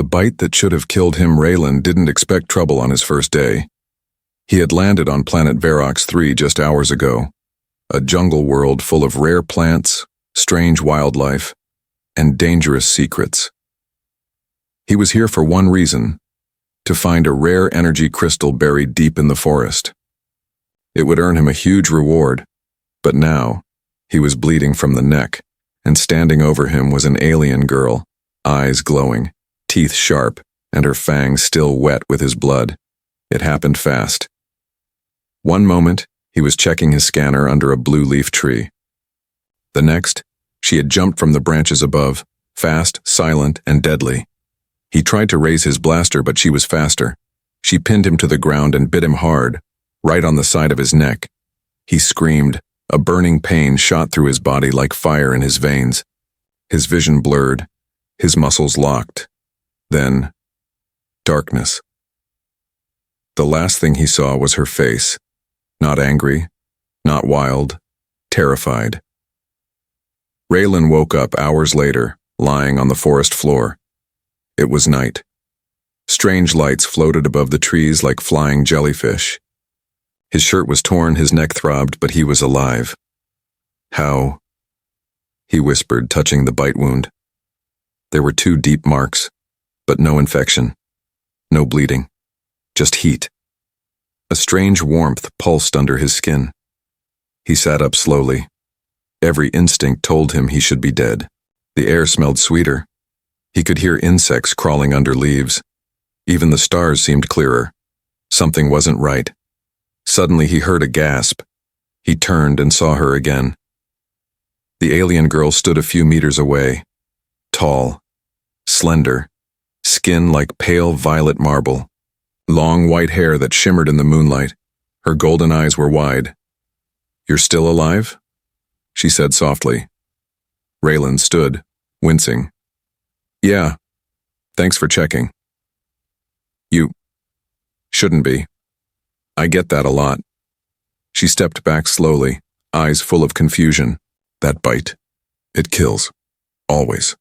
The bite that should have killed him. Raylan didn't expect trouble on his first day. He had landed on planet Verox 3 just hours ago, a jungle world full of rare plants, strange wildlife, and dangerous secrets. He was here for one reason: to find a rare energy crystal buried deep in the forest. It would earn him a huge reward, but now he was bleeding from the neck, and standing over him was an alien girl, eyes glowing, teeth sharp, and her fangs still wet with his blood. It happened fast. One moment, he was checking his scanner under a blue leaf tree. The next, she had jumped from the branches above, fast, silent, and deadly. He tried to raise his blaster, but she was faster. She pinned him to the ground and bit him hard, right on the side of his neck. He screamed. A burning pain shot through his body like fire in his veins. His vision blurred, his muscles locked. Then, darkness. The last thing he saw was her face. Not angry, not wild, terrified. Raylan woke up hours later, lying on the forest floor. It was night. Strange lights floated above the trees like flying jellyfish. His shirt was torn, his neck throbbed, but he was alive. How? He whispered, touching the bite wound. There were 2 deep marks, but no infection, no bleeding, just heat. A strange warmth pulsed under his skin. He sat up slowly. Every instinct told him he should be dead. The air smelled sweeter. He could hear insects crawling under leaves. Even the stars seemed clearer. Something wasn't right. Suddenly he heard a gasp. He turned and saw her again. The alien girl stood a few meters away. Tall, slender, skin like pale violet marble. Long white hair that shimmered in the moonlight. Her golden eyes were wide. "You're still alive?" she said softly. Raylan stood, wincing. "Yeah, thanks for checking." "You shouldn't be. I get that a lot." She stepped back slowly, eyes full of confusion. "That bite, it kills. Always."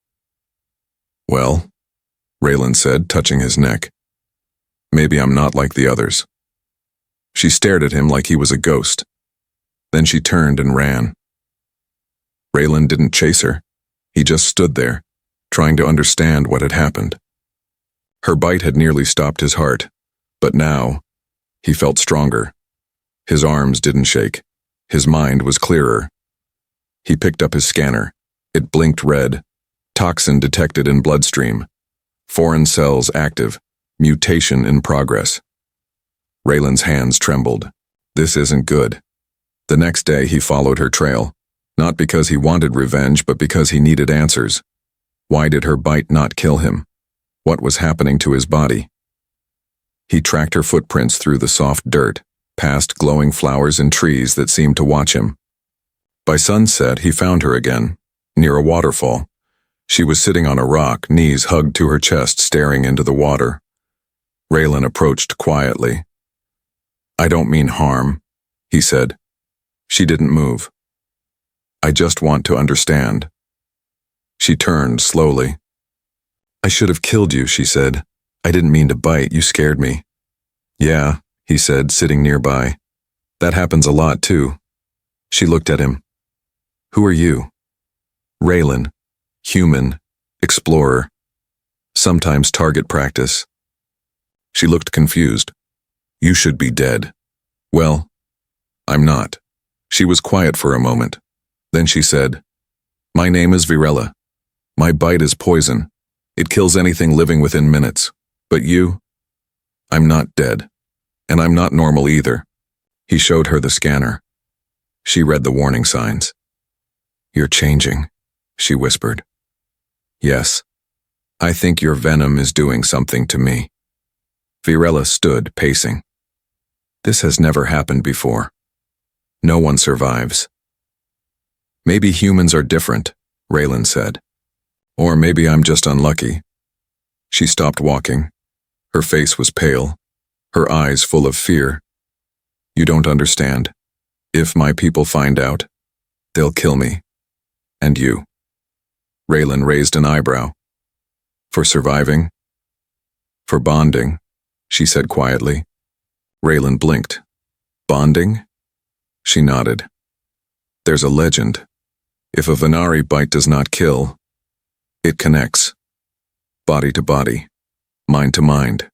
"Well," Raylan said, touching his neck. "Maybe I'm not like the others." She stared at him like he was a ghost. Then she turned and ran. Raylan didn't chase her. He just stood there, trying to understand what had happened. Her bite had nearly stopped his heart, but now he felt stronger. His arms didn't shake. His mind was clearer. He picked up his scanner. It blinked red. Toxin detected in bloodstream. Foreign cells active. Mutation in progress. Raylan's hands trembled. This isn't good. The next day he followed her trail, not because he wanted revenge, but because he needed answers. Why did her bite not kill him? What was happening to his body? He tracked her footprints through the soft dirt, past glowing flowers and trees that seemed to watch him. By sunset, he found her again, near a waterfall. She was sitting on a rock, knees hugged to her chest, staring into the water. Raylan approached quietly. "I don't mean harm," he said. She didn't move. "I just want to understand." She turned slowly. "I should have killed you," she said. "I didn't mean to bite, you scared me." "Yeah," he said, sitting nearby. "That happens a lot, too." She looked at him. "Who are you?" "Raylan. Human. Explorer. Sometimes target practice." She looked confused. "You should be dead." "Well, I'm not." She was quiet for a moment. Then she said, "My name is Virella. My bite is poison. It kills anything living within minutes. But you? I'm not dead. And I'm not normal either." He showed her the scanner. She read the warning signs. "You're changing," she whispered. "Yes. I think your venom is doing something to me." Virella stood, pacing. "This has never happened before. No one survives." "Maybe humans are different," Raylan said. "Or maybe I'm just unlucky." She stopped walking. Her face was pale, her eyes full of fear. "You don't understand. If my people find out, they'll kill me. And you." Raylan raised an eyebrow. "For surviving?" For bonding, she said quietly. Raylan blinked. Bonding? She nodded. There's a legend. If a Venari bite does not kill, it connects. Body to body. Mind to mind.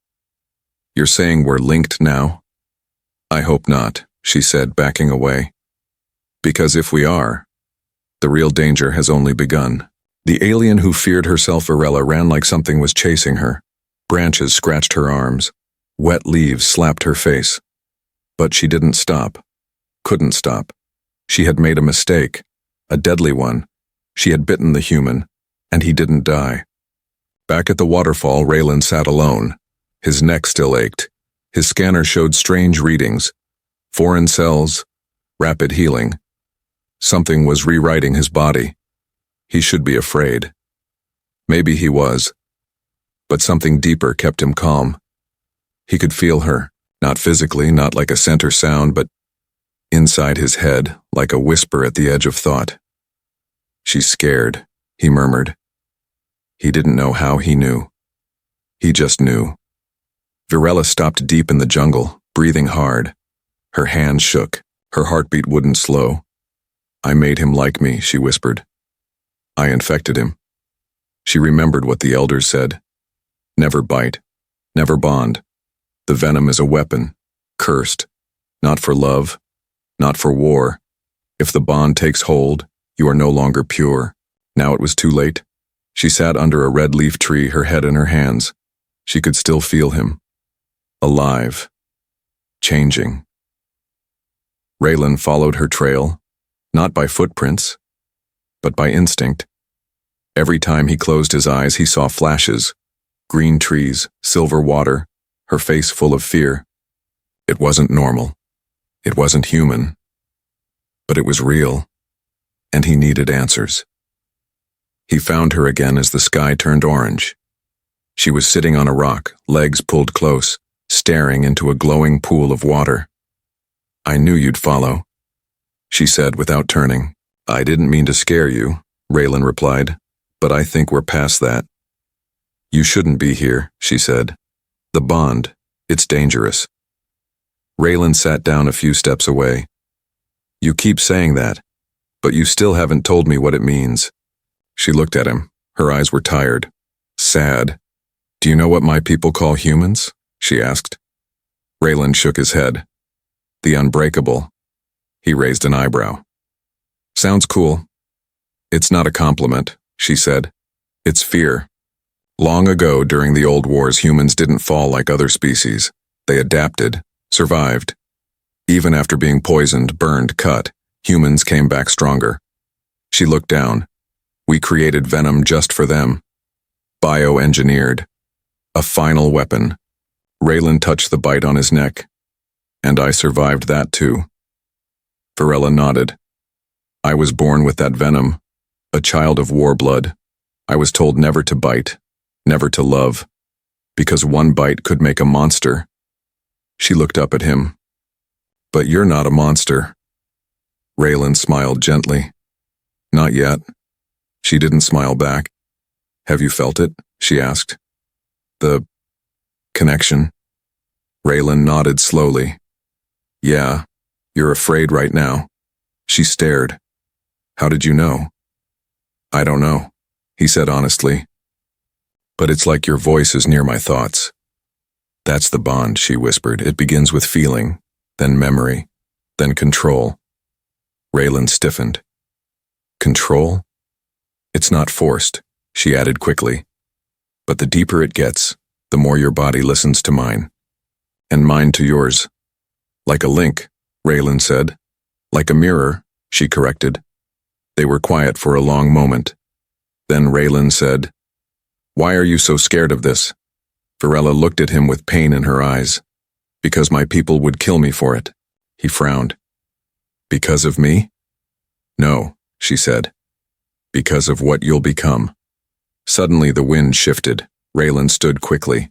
You're saying we're linked now? I hope not, she said, backing away. Because if we are, the real danger has only begun. The alien who feared herself, Varela, ran like something was chasing her. Branches scratched her arms. Wet leaves slapped her face. But she didn't stop. Couldn't stop. She had made a mistake. A deadly one. She had bitten the human, and he didn't die. Back at the waterfall, Raylan sat alone. His neck still ached. His scanner showed strange readings. Foreign cells. Rapid healing. Something was rewriting his body. He should be afraid. Maybe he was. But something deeper kept him calm. He could feel her, not physically, not like a scent or sound, but inside his head, like a whisper at the edge of thought. She's scared, he murmured. He didn't know how he knew. He just knew. Varela stopped deep in the jungle, breathing hard. Her hands shook. Her heartbeat wouldn't slow. I made him like me, she whispered. I infected him. She remembered what the elders said. Never bite. Never bond. The venom is a weapon. Cursed. Not for love. Not for war. If the bond takes hold, you are no longer pure. Now it was too late. She sat under a red leaf tree, her head in her hands. She could still feel him. Alive. Changing. Raylan followed her trail, not by footprints, but by instinct. Every time he closed his eyes, he saw flashes. Green trees, silver water, her face full of fear. It wasn't normal. It wasn't human. But it was real, and he needed answers. He found her again as the sky turned orange. She was sitting on a rock, legs pulled close, staring into a glowing pool of water. I knew you'd follow, she said without turning. I didn't mean to scare you, Raylan replied, but I think we're past that. You shouldn't be here, she said. The bond, it's dangerous. Raylan sat down a few steps away. You keep saying that, but you still haven't told me what it means. She looked at him. Her eyes were tired, sad. Do you know what my people call humans? She asked. Raylan shook his head. The unbreakable. He raised an eyebrow. Sounds cool. It's not a compliment, she said. It's fear. Long ago, during the old wars, humans didn't fall like other species. They adapted, survived. Even after being poisoned, burned, cut, humans came back stronger. She looked down. We created venom just for them. Bioengineered. A final weapon. Raylan touched the bite on his neck. And I survived that too. Varela nodded. I was born with that venom, a child of war blood. I was told never to bite, never to love, because one bite could make a monster. She looked up at him. But you're not a monster. Raylan smiled gently. Not yet. She didn't smile back. Have you felt it? She asked. The connection. Raylan nodded slowly. Yeah, you're afraid right now. She stared. How did you know? I don't know, he said honestly. But it's like your voice is near my thoughts. That's the bond, she whispered. It begins with feeling, then memory, then control. Raylan stiffened. Control? It's not forced, she added quickly. But the deeper it gets, the more your body listens to mine. And mine to yours. Like a link, Raylan said. Like a mirror, she corrected. They were quiet for a long moment. Then Raylan said, Why are you so scared of this? Varela looked at him with pain in her eyes. Because my people would kill me for it. He frowned. Because of me? No, she said. Because of what you'll become. Suddenly the wind shifted. Raylan stood quickly.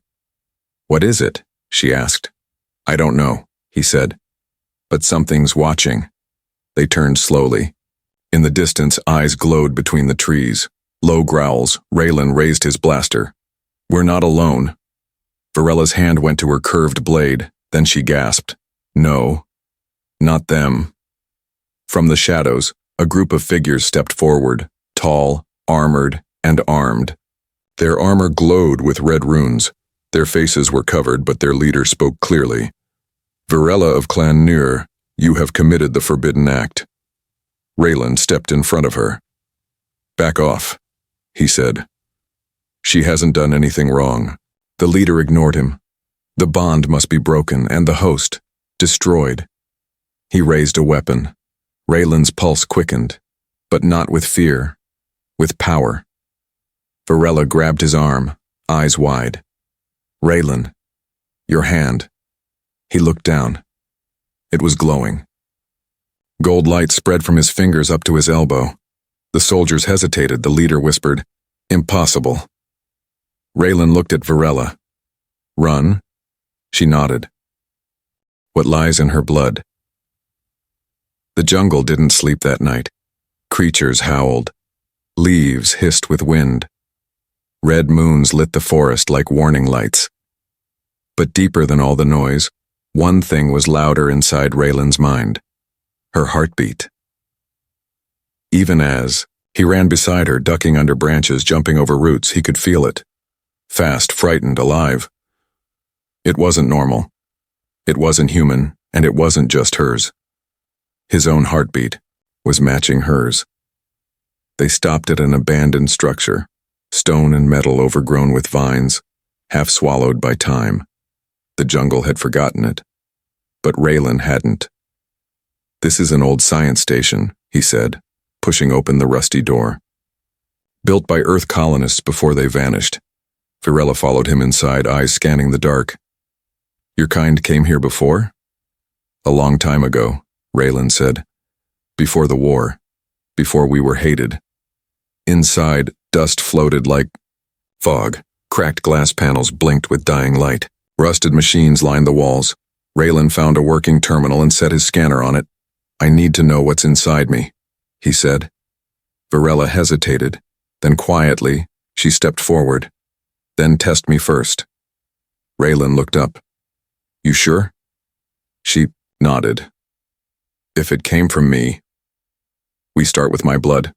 What is it? She asked. I don't know, he said. But something's watching. They turned slowly. In the distance, eyes glowed between the trees. Low growls. Raylan raised his blaster. We're not alone. Varella's hand went to her curved blade, then she gasped. No. Not them. From the shadows, a group of figures stepped forward, tall, armored, and armed. Their armor glowed with red runes. Their faces were covered, but their leader spoke clearly. Varella of Clan Nur, you have committed the forbidden act. Raylan stepped in front of her. Back off, he said. She hasn't done anything wrong. The leader ignored him. The bond must be broken, and the host, destroyed. He raised a weapon. Raylan's pulse quickened, but not with fear, with power. Varella grabbed his arm, eyes wide. Raylan, your hand. He looked down. It was glowing. Gold light spread from his fingers up to his elbow. The soldiers hesitated. The leader whispered, Impossible. Raylan looked at Varella. Run? She nodded. What lies in her blood? The jungle didn't sleep that night. Creatures howled. Leaves hissed with wind. Red moons lit the forest like warning lights. But deeper than all the noise, one thing was louder inside Raylan's mind. Her heartbeat. Even as he ran beside her, ducking under branches, jumping over roots, he could feel it. Fast, frightened, alive. It wasn't normal. It wasn't human, and it wasn't just hers. His own heartbeat was matching hers. They stopped at an abandoned structure, stone and metal overgrown with vines, half swallowed by time. The jungle had forgotten it, but Raylan hadn't. This is an old science station, he said, pushing open the rusty door. Built by Earth colonists before they vanished. Varella followed him inside, eyes scanning the dark. Your kind came here before? A long time ago, Raylan said. Before the war. Before we were hated. Inside, dust floated like fog. Cracked glass panels blinked with dying light. Rusted machines lined the walls. Raylan found a working terminal and set his scanner on it. I need to know what's inside me, he said. Varella hesitated. Then quietly, she stepped forward. Then test me first. Raylan looked up. You sure? She nodded. If it came from me, we start with my blood.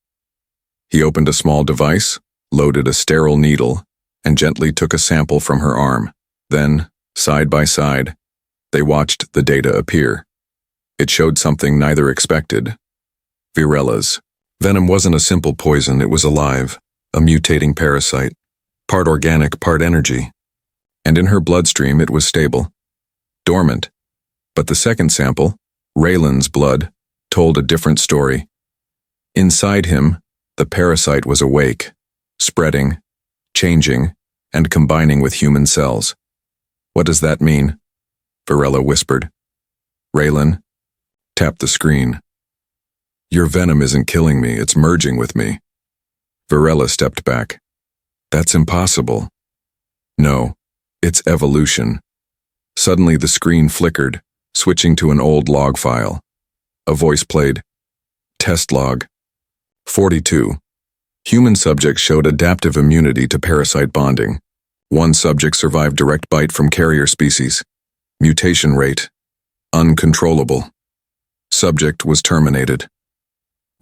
He opened a small device, loaded a sterile needle, and gently took a sample from her arm. Then, side by side, they watched the data appear. It showed something neither expected. Virella's. Venom wasn't a simple poison, it was alive, a mutating parasite, part organic, part energy. And in her bloodstream it was stable, dormant. But the second sample, Raylan's blood, told a different story. Inside him, the parasite was awake, spreading, changing, and combining with human cells. What does that mean? Varella whispered. Raylan, tapped the screen. Your venom isn't killing me, it's merging with me. Varella stepped back. That's impossible. No, it's evolution. Suddenly the screen flickered, switching to an old log file. A voice played. Test log. 42. Human subjects showed adaptive immunity to parasite bonding. One subject survived direct bite from carrier species. Mutation rate. Uncontrollable. Subject was terminated.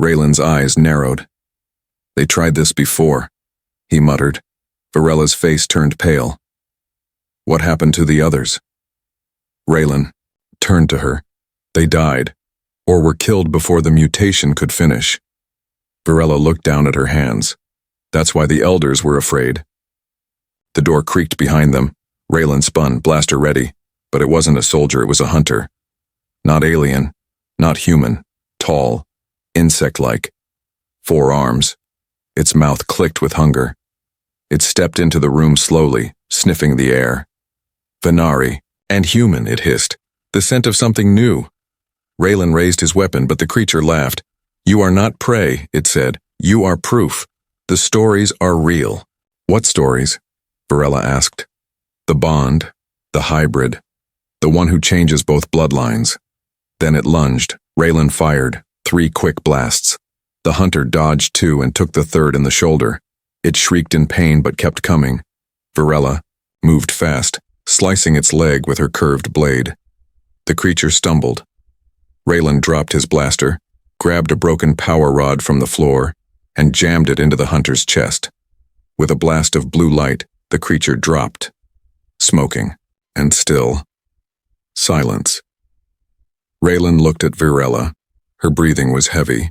Raylan's eyes narrowed. They tried this before, he muttered. Varella's face turned pale. What happened to the others? Raylan turned to her. They died, or were killed before the mutation could finish. Varella looked down at her hands. That's why the elders were afraid. The door creaked behind them. Raylan spun, blaster ready. But it wasn't a soldier, it was a hunter. Not alien, not human, tall, insect-like. 4 arms. Its mouth clicked with hunger. It stepped into the room slowly, sniffing the air. Venari, and human, it hissed. The scent of something new. Raylan raised his weapon, but the creature laughed. You are not prey, it said. You are proof. The stories are real. What stories? Varella asked. The bond, the hybrid, the one who changes both bloodlines. Then it lunged. Raylan fired, 3 quick blasts. The hunter dodged 2 and took the third in the shoulder. It shrieked in pain but kept coming. Varella moved fast. slicing its leg with her curved blade. The creature stumbled. Raylan dropped his blaster, grabbed a broken power rod from the floor, and jammed it into the hunter's chest. With a blast of blue light, the creature dropped, smoking, and still. Silence. Raylan looked at Virella. Her breathing was heavy.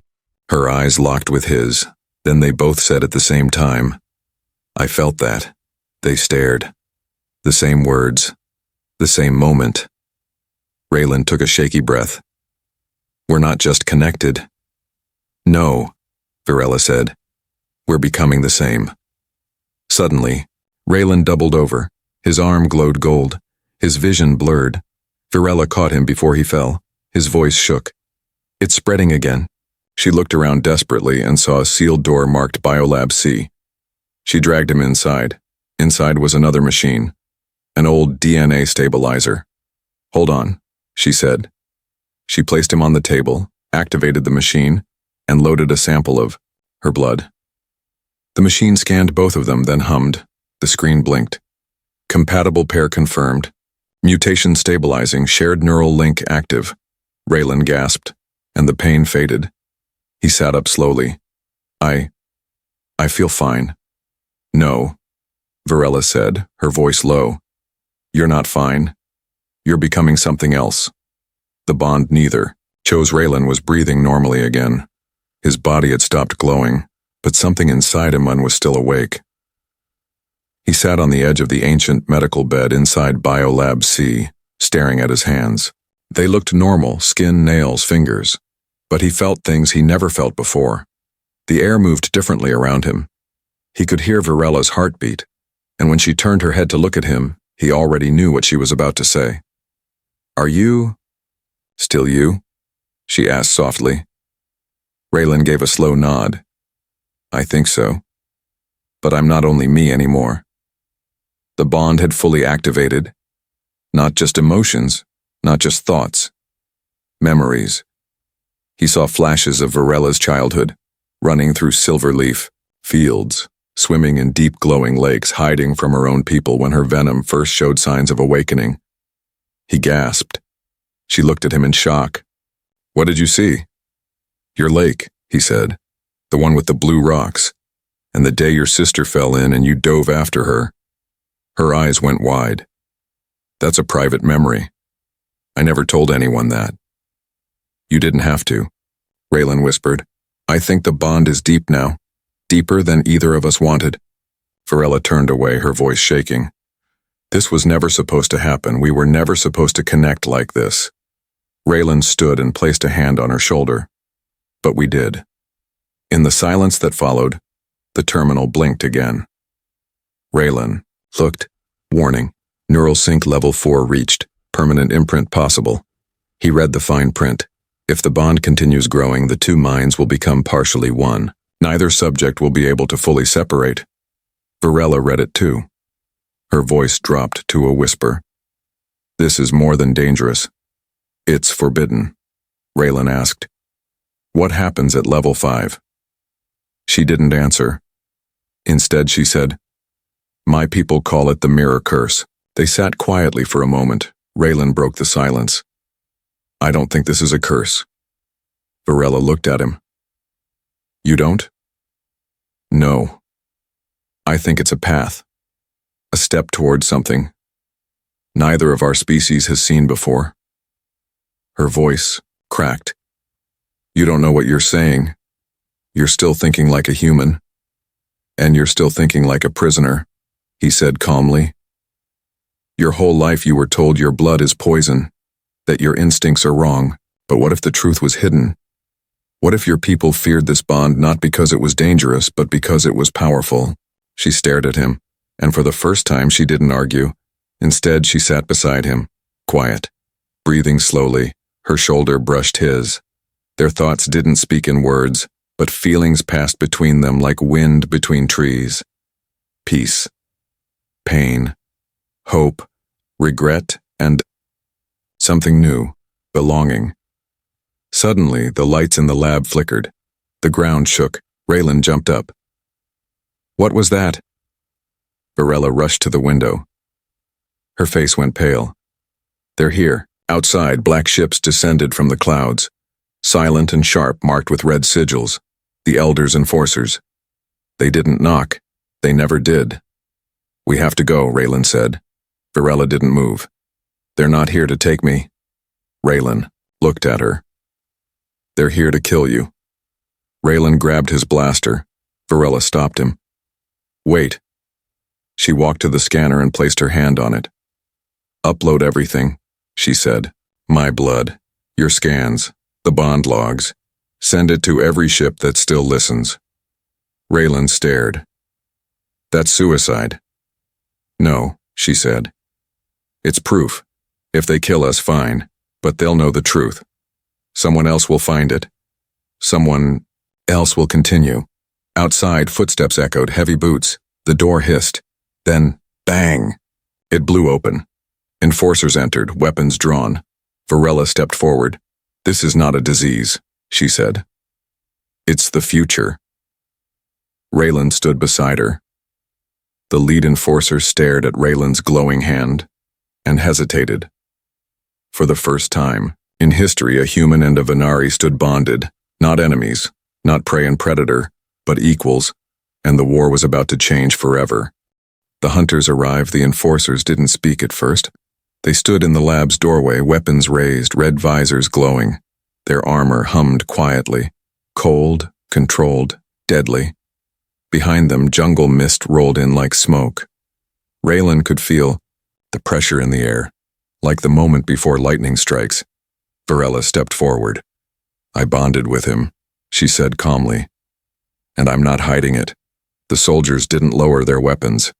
Her eyes locked with his. Then they both said at the same time, "I felt that." They stared. The same words. The same moment. Raylan took a shaky breath. "We're not just connected." "No," Virella said. "We're becoming the same." Suddenly, Raylan doubled over. His arm glowed gold. His vision blurred. Virella caught him before he fell. His voice shook. "It's spreading again." She looked around desperately and saw a sealed door marked Biolab C. She dragged him inside. Inside was another machine. An old DNA stabilizer. "Hold on," she said. She placed him on the table, activated the machine, and loaded a sample of her blood. The machine scanned both of them, then hummed. The screen blinked. "Compatible pair confirmed. Mutation stabilizing, shared neural link active." Raylan gasped, and the pain faded. He sat up slowly. I feel fine." "No," Virella said, her voice low. "You're not fine. You're becoming something else." The bond neither. Chose Raylan was breathing normally again. His body had stopped glowing, but something inside him was still awake. He sat on the edge of the ancient medical bed inside Biolab C, staring at his hands. They looked normal, skin, nails, fingers. But he felt things he never felt before. The air moved differently around him. He could hear Virella's heartbeat, and when she turned her head to look at him, he already knew what she was about to say. "Are you still you?" she asked softly. Raylan gave a slow nod. "I think so. But I'm not only me anymore." The bond had fully activated. Not just emotions, not just thoughts. Memories. He saw flashes of Virella's childhood, running through Silverleaf fields, swimming in deep glowing lakes, hiding from her own people when her venom first showed signs of awakening. He gasped. She looked at him in shock. "What did you see?" "Your lake," he said. "The one with the blue rocks. And the day your sister fell in and you dove after her." Her eyes went wide. "That's a private memory. I never told anyone that." "You didn't have to," Raylan whispered. "I think the bond is deep now. Deeper than either of us wanted." Virella turned away, her voice shaking. "This was never supposed to happen. We were never supposed to connect like this." Raylan stood and placed a hand on her shoulder. "But we did." In the silence that followed, the terminal blinked again. Raylan looked. Warning. Neural sync level 4 reached. Permanent imprint possible. He read the fine print. If the bond continues growing, the two minds will become partially one. Neither subject will be able to fully separate. Virella read it too. Her voice dropped to a whisper. "This is more than dangerous. It's forbidden." Raylan asked, "What happens at level 5? She didn't answer. Instead, she said, "My people call it the mirror curse." They sat quietly for a moment. Raylan broke the silence. "I don't think this is a curse." Virella looked at him. "You don't?" "No. I think it's a path. A step towards something neither of our species has seen before." Her voice cracked. "You don't know what you're saying. You're still thinking like a human. And you're still thinking like a prisoner," he said calmly. "Your whole life you were told your blood is poison, that your instincts are wrong. But what if the truth was hidden? What if your people feared this bond not because it was dangerous, but because it was powerful?" She stared at him, and for the first time she didn't argue. Instead, she sat beside him, quiet, breathing slowly. Her shoulder brushed his. Their thoughts didn't speak in words, but feelings passed between them like wind between trees. Peace, pain, hope, regret, and something new, belonging. Suddenly, the lights in the lab flickered. The ground shook. Raylan jumped up. "What was that?" Virella rushed to the window. Her face went pale. They're here. Outside, black ships descended from the clouds, silent and sharp, marked with red sigils, the Elders' enforcers. They didn't knock. They never did. We have to go, Raylan said. Varela didn't move. They're not here to take me. Raylan looked at her. They're here to kill you. Raylan grabbed his blaster. Varela stopped him. Wait. She walked to the scanner and placed her hand on it. Upload everything, she said. My blood, your scans, the bond logs. Send it to every ship that still listens. Raylan stared. That's suicide. No, she said. It's proof. If they kill us, fine, but they'll know the truth. Someone else will find it. Someone else will continue. Outside, footsteps echoed, heavy boots. The door hissed. Then, bang! It blew open. Enforcers entered, weapons drawn. Varela stepped forward. This is not a disease, she said. It's the future. Raylan stood beside her. The lead enforcer stared at Raylan's glowing hand and hesitated. For the first time in history, a human and a Venari stood bonded, not enemies, not prey and predator, but equals, and the war was about to change forever. The hunters arrived. The enforcers didn't speak at first. They stood in the lab's doorway, weapons raised, red visors glowing. Their armor hummed quietly, cold, controlled, deadly. Behind them, jungle mist rolled in like smoke. Raylan could feel the pressure in the air, like the moment before lightning strikes. Varela stepped forward. I bonded with him, she said calmly. And I'm not hiding it. The soldiers didn't lower their weapons.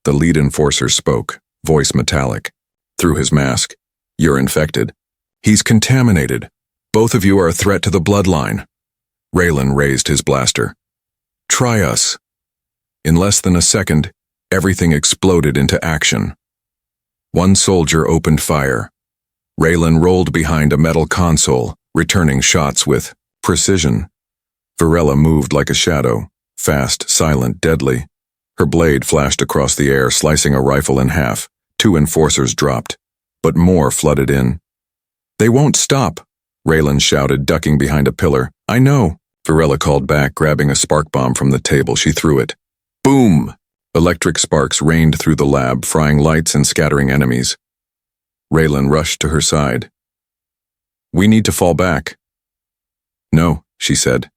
The lead enforcer spoke, voice metallic. Through his mask, you're infected. He's contaminated. Both of you are a threat to the bloodline. Raylan raised his blaster. Try us. In less than a second, everything exploded into action. One soldier opened fire. Raylan rolled behind a metal console, returning shots with precision. Varela moved like a shadow, fast, silent, deadly. Her blade flashed across the air, slicing a rifle in half. 2 enforcers dropped, but more flooded in. They won't stop, Raylan shouted, ducking behind a pillar. I know, Varela called back, grabbing a spark bomb from the table. She threw it. Boom! Electric sparks rained through the lab, frying lights and scattering enemies. Raylan rushed to her side. We need to fall back. No, she said.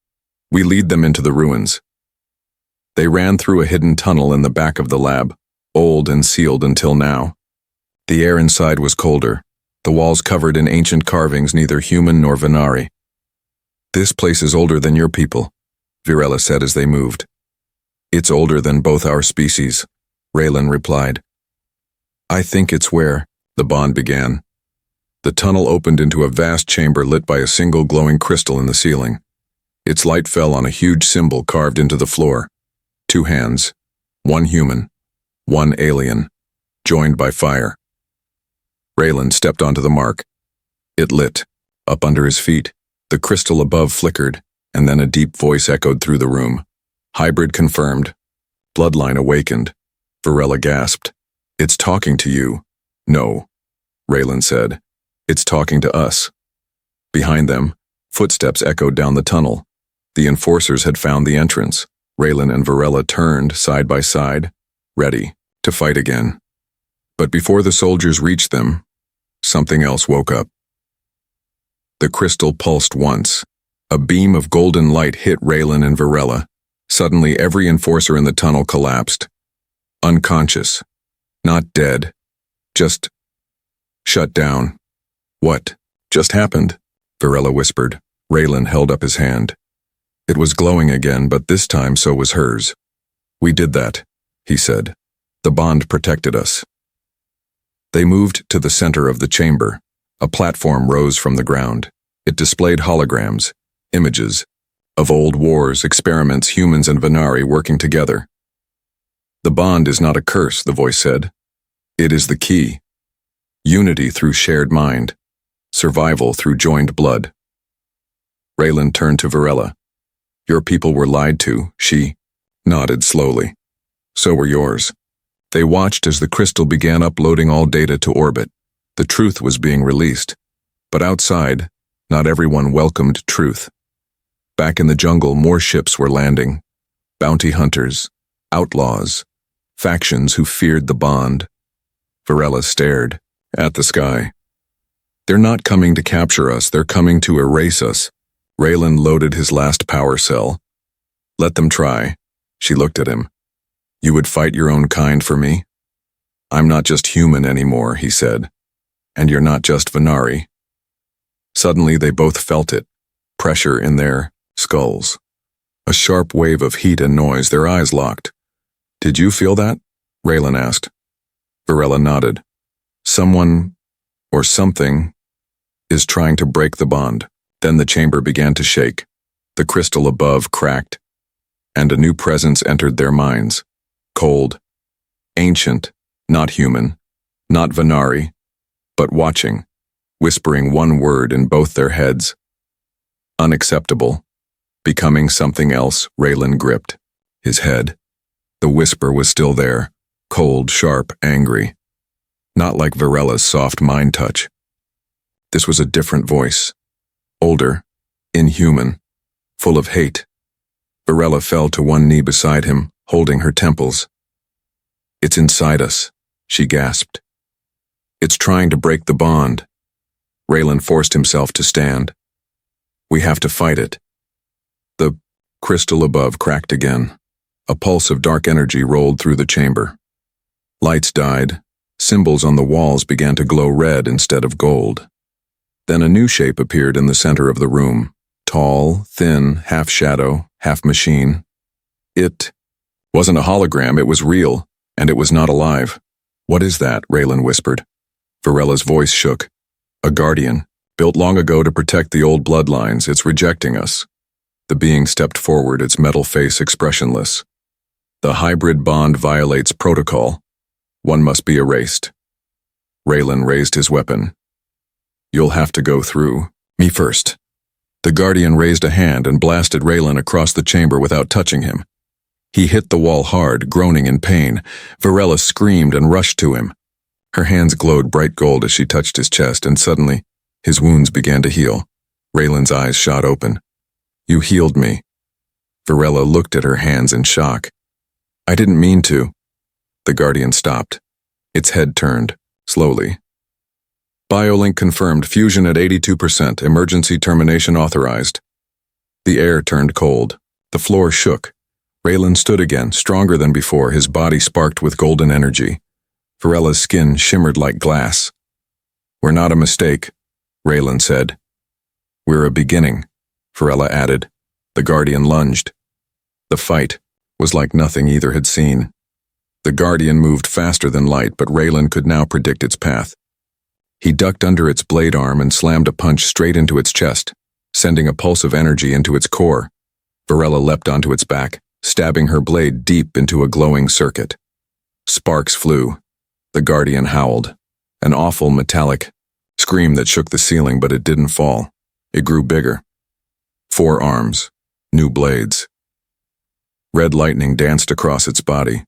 We lead them into the ruins. They ran through a hidden tunnel in the back of the lab, old and sealed until now. The air inside was colder, the walls covered in ancient carvings, neither human nor Venari. This place is older than your people, Varela said as they moved. It's older than both our species, Raylan replied. I think it's where the bond began. The tunnel opened into a vast chamber lit by a single glowing crystal in the ceiling. Its light fell on a huge symbol carved into the floor. 2 hands, 1 human, 1 alien, joined by fire. Raylan stepped onto the mark. It lit, up under his feet. The crystal above flickered, and then a deep voice echoed through the room. Hybrid confirmed. Bloodline awakened. Varela gasped. It's talking to you. No, Raylan said. It's talking to us. Behind them, footsteps echoed down the tunnel. The enforcers had found the entrance. Raylan and Varela turned side by side, ready to fight again. But before the soldiers reached them, something else woke up. The crystal pulsed once. A beam of golden light hit Raylan and Varela. Suddenly, every enforcer in the tunnel collapsed. Unconscious. Not dead. Just shut down. What just happened? Varela whispered. Raylan held up his hand. It was glowing again, but this time so was hers. We did that, he said. The bond protected us. They moved to the center of the chamber. A platform rose from the ground. It displayed holograms, images, of old wars, experiments, humans and Venari working together. The bond is not a curse, the voice said. It is the key. Unity through shared mind. Survival through joined blood. Raylan turned to Varela. Your people were lied to, she nodded slowly. So were yours. They watched as the crystal began uploading all data to orbit. The truth was being released. But outside, not everyone welcomed truth. Back in the jungle, more ships were landing. Bounty hunters, outlaws, factions who feared the bond. Varela stared at the sky. They're not coming to capture us, they're coming to erase us. Raylan loaded his last power cell. Let them try. She looked at him. You would fight your own kind for me? I'm not just human anymore, he said. And you're not just Venari. Suddenly they both felt it, pressure in their skulls. A sharp wave of heat and noise, their eyes locked. Did you feel that? Raylan asked. Varela nodded. Someone, or something, is trying to break the bond. Then the chamber began to shake. The crystal above cracked, and a new presence entered their minds. Cold, ancient, not human, not Venari, but watching, whispering one word in both their heads. Unacceptable. Becoming something else, Raylan gripped his head. The whisper was still there, cold, sharp, angry. Not like Varela's soft mind touch. This was a different voice. Older, inhuman, full of hate. Varela fell to one knee beside him, holding her temples. It's inside us, she gasped. It's trying to break the bond. Raylan forced himself to stand. We have to fight it. The crystal above cracked again. A pulse of dark energy rolled through the chamber. Lights died. Symbols on the walls began to glow red instead of gold. Then a new shape appeared in the center of the room. Tall, thin, half shadow, half machine. It wasn't a hologram, it was real, and it was not alive. What is that? Raylan whispered. Varela's voice shook. A guardian, built long ago to protect the old bloodlines. It's rejecting us. The being stepped forward, its metal face expressionless. The hybrid bond violates protocol. One must be erased. Raylan raised his weapon. You'll have to go through me first. The guardian raised a hand and blasted Raylan across the chamber without touching him. He hit the wall hard, groaning in pain. Varela screamed and rushed to him. Her hands glowed bright gold as she touched his chest, and suddenly, his wounds began to heal. Raylan's eyes shot open. You healed me. Varela looked at her hands in shock. I didn't mean to. The guardian stopped. Its head turned, slowly. BioLink confirmed, fusion at 82%, emergency termination authorized. The air turned cold. The floor shook. Raylan stood again, stronger than before, his body sparked with golden energy. Varela's skin shimmered like glass. We're not a mistake, Raylan said. We're a beginning, Varela added. The guardian lunged. The fight was like nothing either had seen. The guardian moved faster than light, but Raylan could now predict its path. He ducked under its blade arm and slammed a punch straight into its chest, sending a pulse of energy into its core. Varela leapt onto its back, stabbing her blade deep into a glowing circuit. Sparks flew. The guardian howled. An awful metallic scream that shook the ceiling, but it didn't fall. It grew bigger. 4 arms, new blades. Red lightning danced across its body.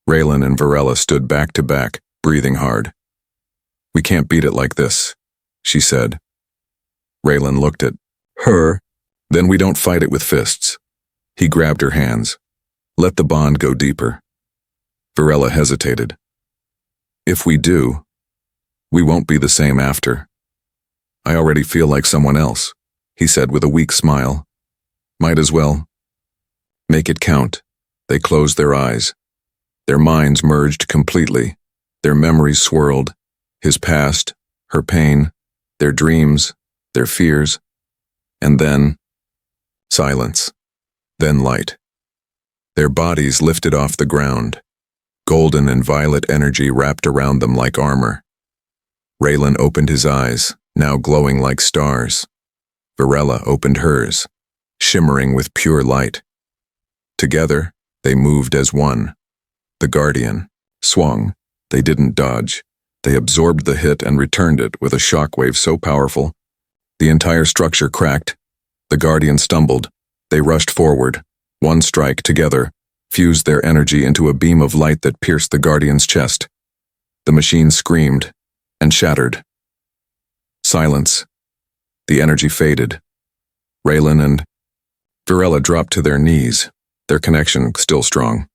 Raylan and Varela stood back to back, breathing hard. We can't beat it like this, she said. Raylan looked at her. Then we don't fight it with fists. He grabbed her hands. Let the bond go deeper. Varela hesitated. If we do, we won't be the same after. I already feel like someone else, he said with a weak smile. Might as well. Make it count. They closed their eyes. Their minds merged completely. Their memories swirled. His past, her pain, their dreams, their fears. And then, silence. Then light. Their bodies lifted off the ground. Golden and violet energy wrapped around them like armor. Raylan opened his eyes, now glowing like stars. Varela opened hers, shimmering with pure light. Together, they moved as one. The guardian swung. They didn't dodge. They absorbed the hit and returned it with a shockwave so powerful. The entire structure cracked. The guardian stumbled. They rushed forward. One strike together, fused their energy into a beam of light that pierced the Guardian's chest. The machine screamed and shattered. Silence. The energy faded. Raylan and Virella dropped to their knees, their connection still strong.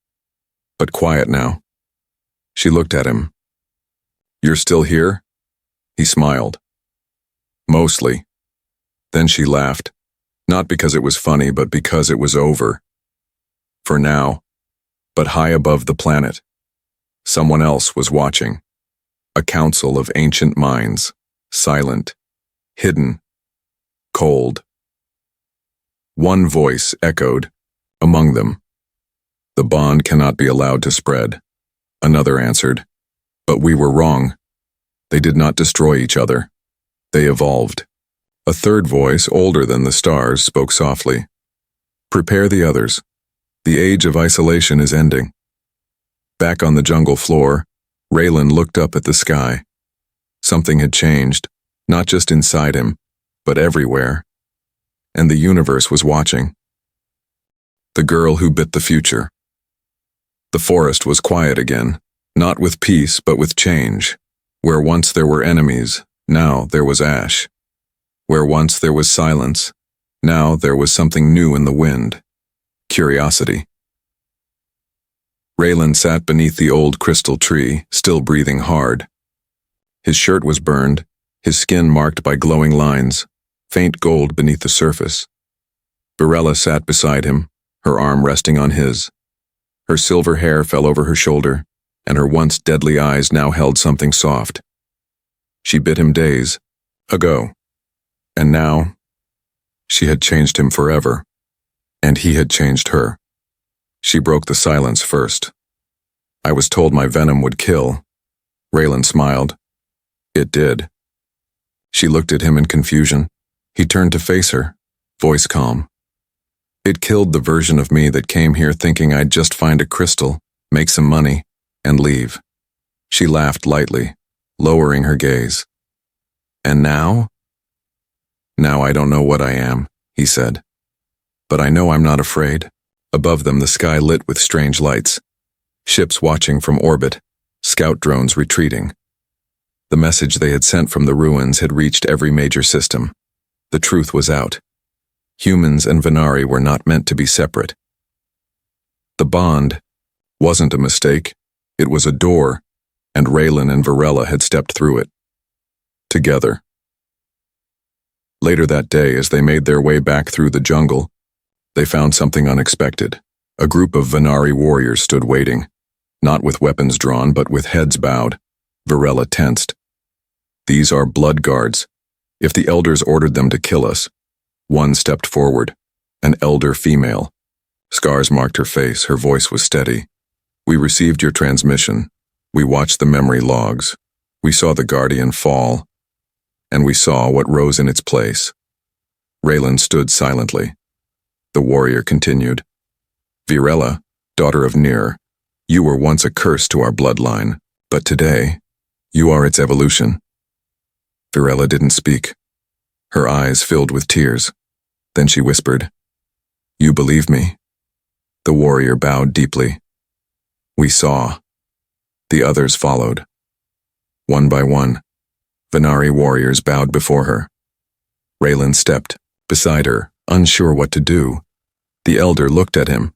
But quiet now. She looked at him. "You're still here?" He smiled. "Mostly." Then she laughed, not because it was funny, but because it was over. For now, but high above the planet, someone else was watching. A council of ancient minds, silent, hidden, cold. One voice echoed among them. "The bond cannot be allowed to spread." Another answered, "But we were wrong. They did not destroy each other. They evolved." A third voice, older than the stars, spoke softly. "Prepare the others. The age of isolation is ending." Back on the jungle floor, Raylan looked up at the sky. Something had changed, not just inside him, but everywhere. And the universe was watching. The girl who bit the future. The forest was quiet again, not with peace but with change. Where once there were enemies, now there was ash. Where once there was silence, now there was something new in the wind. Curiosity. Raylan sat beneath the old crystal tree, still breathing hard. His shirt was burned, his skin marked by glowing lines, faint gold beneath the surface. Virella sat beside him, her arm resting on his. Her silver hair fell over her shoulder, and her once deadly eyes now held something soft. She bit him days ago, and now she had changed him forever, and he had changed her. She broke the silence first. "I was told my venom would kill." Raylan smiled. "It did." She looked at him in confusion. He turned to face her, voice calm. "It killed the version of me that came here thinking I'd just find a crystal, make some money, and leave." She laughed lightly, lowering her gaze. "And now?" "Now I don't know what I am," he said. "But I know I'm not afraid." Above them the sky lit with strange lights. Ships watching from orbit, scout drones retreating. The message they had sent from the ruins had reached every major system. The truth was out. Humans and Venari were not meant to be separate. The bond wasn't a mistake, it was a door, and Raylan and Virella had stepped through it. Together. Later that day, as they made their way back through the jungle, they found something unexpected. A group of Venari warriors stood waiting, not with weapons drawn, but with heads bowed. Virella tensed. "These are blood guards. If the elders ordered them to kill us." One stepped forward, an elder female. Scars marked her face, her voice was steady. "We received your transmission. We watched the memory logs. We saw the Guardian fall, and we saw what rose in its place." Raylan stood silently. The warrior continued. "Virella, daughter of Nir, you were once a curse to our bloodline, but today, you are its evolution." Virella didn't speak. Her eyes filled with tears. Then she whispered, "You believe me?" The warrior bowed deeply. "We saw." The others followed. One by one, Venari warriors bowed before her. Raylan stepped beside her, unsure what to do. The elder looked at him.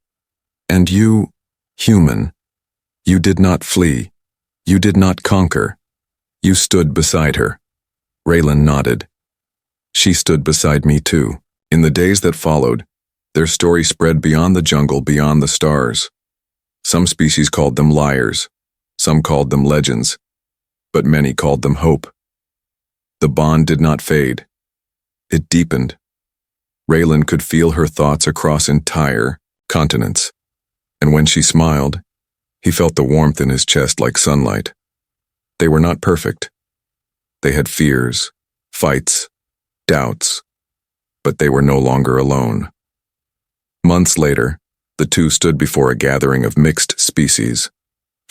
"And you, human, you did not flee. You did not conquer. You stood beside her." Raylan nodded. "She stood beside me too." In the days that followed, their story spread beyond the jungle, beyond the stars. Some species called them liars, some called them legends, but many called them hope. The bond did not fade. It deepened. Raylan could feel her thoughts across entire continents, and when she smiled, he felt the warmth in his chest like sunlight. They were not perfect. They had fears, fights, doubts, but they were no longer alone. Months later, the two stood before a gathering of mixed species,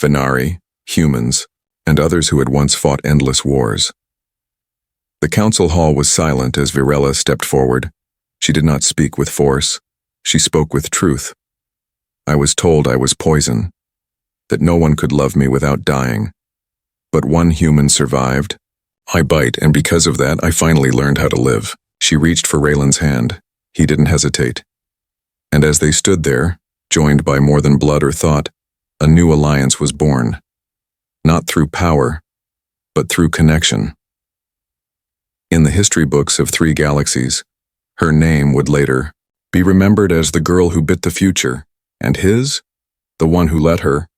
Venari, humans, and others who had once fought endless wars. The council hall was silent as Virella stepped forward. She did not speak with force. She spoke with truth. I was told I was poison, that no one could love me without dying. But one human survived. I bite, and because of that, I finally learned how to live. She reached for Raylan's hand. He didn't hesitate. And as they stood there, joined by more than blood or thought, a new alliance was born. Not through power, but through connection. In the history books of 3 galaxies, her name would later be remembered as the girl who bit the future, and his, the one who let her